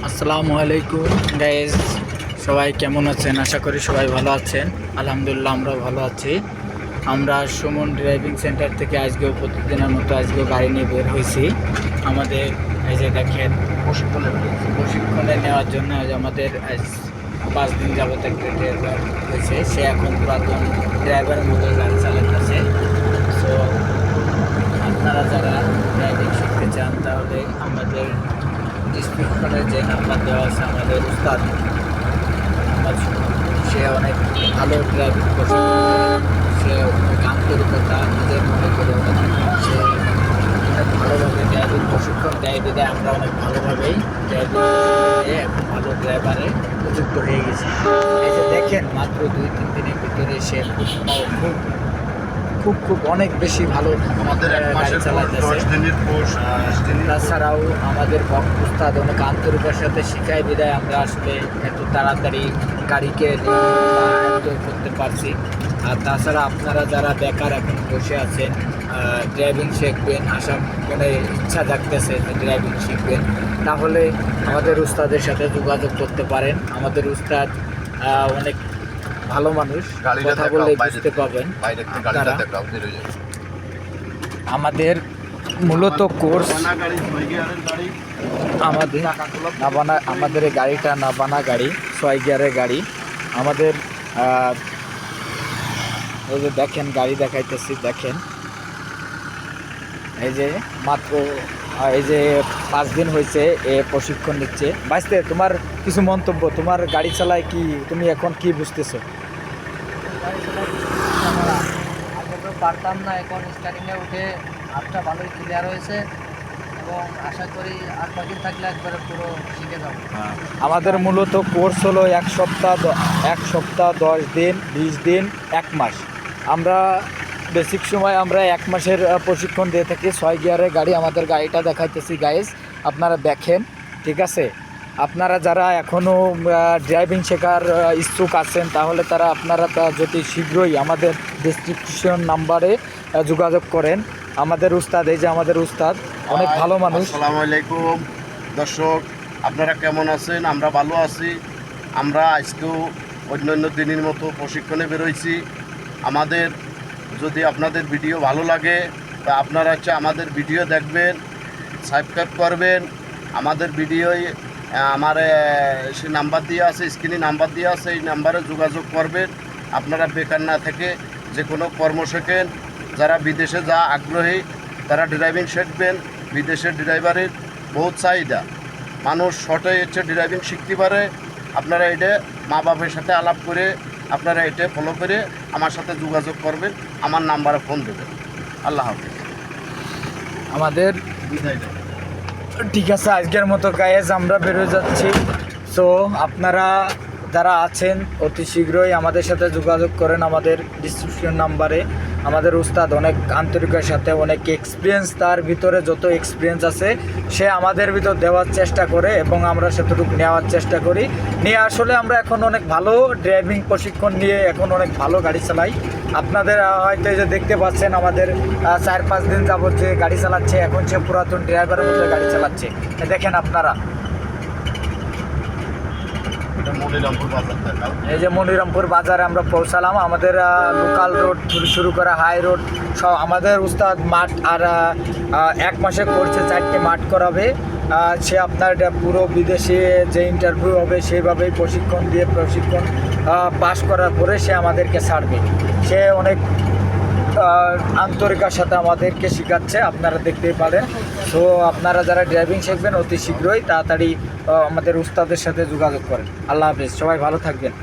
আসসালামু আলাইকুম গাইজ, সবাই কেমন আছেন? আশা করি সবাই ভালো আছেন। আলহামদুলিল্লাহ আমরা ভালো আছি। আমরা সুমন ড্রাইভিং সেন্টার থেকে আজকেও প্রতিদিনের মতো আজকেও গাড়ি নিয়ে বের হয়েছি। আমাদের এই যে দেখেন প্রশিক্ষণে নেওয়ার জন্য আজ আমাদের আজ 5 দিন যাবত একটা ড্রাইভার হয়েছে। সে এখন পুরাতন ড্রাইভারের মতো গাড়ি চালাতেছে। সো আপনারা যারা ড্রাইভিং শিখতে চান তাহলে আমাদের ডিসক্রিপশনে যে নাম্বার দেওয়া আছে আমাদের উস্তাদ মোহাম্মদ সুমন, সে অনেক ভালো ড্রাইভিং প্রশিক্ষণ দেয়। সে অনেক আন্তরিকতা নিজের মনে করে সে অনেক ভালোভাবে ড্রাইভিং প্রশিক্ষণ দেয়। দিতে আমরা অনেক ভালোভাবেই ড্রাইভিং এখন ভালো ড্রাইভারে উপযুক্ত হয়ে গেছি। এই যে দেখেন মাত্র 2-3 দিনের ভিতরে সে খুব অনেক বেশি ভালো আমাদের গাড়ি চালাইতেছে। তাছাড়াও আমাদের উস্তাদ অনেক আন্তরিকতার সাথে শিখাই বিদায় আমরা আসলে এত তাড়াতাড়ি গাড়িকে করতে পারছি। আর তাছাড়া আপনারা যারা বেকার এখন বসে আছেন, ড্রাইভিং শিখবেন, আশা মনে ইচ্ছা জাগতেছে যে ড্রাইভিং শিখবেন, তাহলে আমাদের উস্তাদের সাথে যোগাযোগ করতে পারেন। আমাদের উস্তাদ অনেক ভালো মানুষ, কথা বললে বুঝতে পাবেন। আমাদের মূলত কোর্স আমাদের এই গাড়িটা নাবানা গাড়ি, 6 গিয়ারের গাড়ি। আমাদের এই যে দেখেন গাড়ি দেখাইতেছি, দেখেন এই যে মাত্র এই যে 5 দিন হয়েছে এ প্রশিক্ষণ নিচ্ছে। বাঁচতে তোমার কিছু মন্তব্য, তোমার গাড়ি চালায় কি তুমি এখন কি বুঝতেছো? আগে তো পারতাম না, এখন স্টার্টিংয়ে উঠে হাতটা ভালোই ক্লিয়ার হয়েছে এবং আশা করি আর কদিন থাকলে একবারে পুরো শিখে যাবো। আমাদের মূলত কোর্স হলো 1 সপ্তাহ 10 দিন, 20 দিন, 1 মাস। আমরা বেসিক সময় আমরা 1 মাসের প্রশিক্ষণ দিয়ে থাকি। 6 গিয়ারের গাড়ি, আমাদের গাড়িটা দেখাইতেছি গাইজ, আপনারা দেখেন। ঠিক আছে, আপনারা যারা এখনও ড্রাইভিং শেখার ইচ্ছুক আছেন তাহলে আপনারা যদি শীঘ্রই আমাদের ডেসক্রিপশন নাম্বারে যোগাযোগ করেন। আমাদের উস্তাদ, এই যে আমাদের উস্তাদ অনেক ভালো মানুষ। আসসালামু আলাইকুম দর্শক, আপনারা কেমন আছেন? আমরা ভালো আছি। আমরা আজকেও অন্যান্য দিনের মতো প্রশিক্ষণে বেরোইছি। আমাদের যদি আপনাদের ভিডিও ভালো লাগে তা আপনারা আমাদের ভিডিও দেখবেন, সাবস্ক্রাইব করবেন। আমাদের ভিডিওয় আমার সে নাম্বার দিয়ে আছে, স্ক্রিনে নাম্বার দিয়ে আছে, এই নাম্বারে যোগাযোগ করবেন। আপনারা বেকার না থেকে যে কোনো কর্ম শেখেন। যারা বিদেশে যা আগ্রহী তারা ড্রাইভিং শিখবেন। বিদেশের ড্রাইভারের বহুত চাহিদা, মানুষ শর্টে হচ্ছে ড্রাইভিং শিখতে পারে। আপনারা এটা মা বাপের সাথে আলাপ করে আপনারা এটা ফলো করে আমার সাথে যোগাযোগ করবেন, আমার নাম্বারে ফোন দেবেন। আল্লাহ হাফেজ। আমাদের বিদায় দেবেন। ঠিক আছে, আজকের মতো গাইজ আমরা বেরোয় যাচ্ছি। সো আপনারা যারা আছেন অতি শীঘ্রই আমাদের সাথে যোগাযোগ করেন আমাদের ডিসক্রিপশন নাম্বারে। আমাদের উস্তাদ অনেক আন্তরিকের সাথে, অনেক এক্সপিরিয়েন্স, তার ভিতরে যত এক্সপিরিয়েন্স আছে সে আমাদের ভিতর দেওয়ার চেষ্টা করে এবং আমরা সেতটুকু নেওয়ার চেষ্টা করি। নিয়ে আসলে আমরা এখন অনেক ভালো ড্রাইভিং প্রশিক্ষণ নিয়ে এখন অনেক ভালো গাড়ি চালাই। আপনাদের হয়তো এই যে দেখতে পাচ্ছেন আমাদের 4-5 দিন যাবত যে গাড়ি চালাচ্ছে, এখন সে পুরাতন ড্রাইভারের মধ্যে গাড়ি চালাচ্ছে। দেখেন আপনারা, এই যে মনিরামপুর বাজারে আমরা পৌঁছালাম। আমাদের লোকাল রোড শুরু করে হাই রোড সব আমাদের উস্তাদ মাঠ, আর 1 মাসে করছে 4টে মাঠ করাবে। সে আপনার পুরো বিদেশে যে ইন্টারভিউ হবে সেইভাবেই প্রশিক্ষণ পাস করার পরে সে আমাদেরকে ছাড়বে। সে অনেক আন্তরিকার সাথে আমাদেরকে শেখাচ্ছে, আপনারা দেখতেই পারেন। তো আপনারা যারা ড্রাইভিং শিখবেন অতি শীঘ্রই তাড়াতাড়ি আমাদের উস্তাদের সাথে যোগাযোগ করেন। আল্লাহ হাফেজ, সবাই ভালো থাকবেন।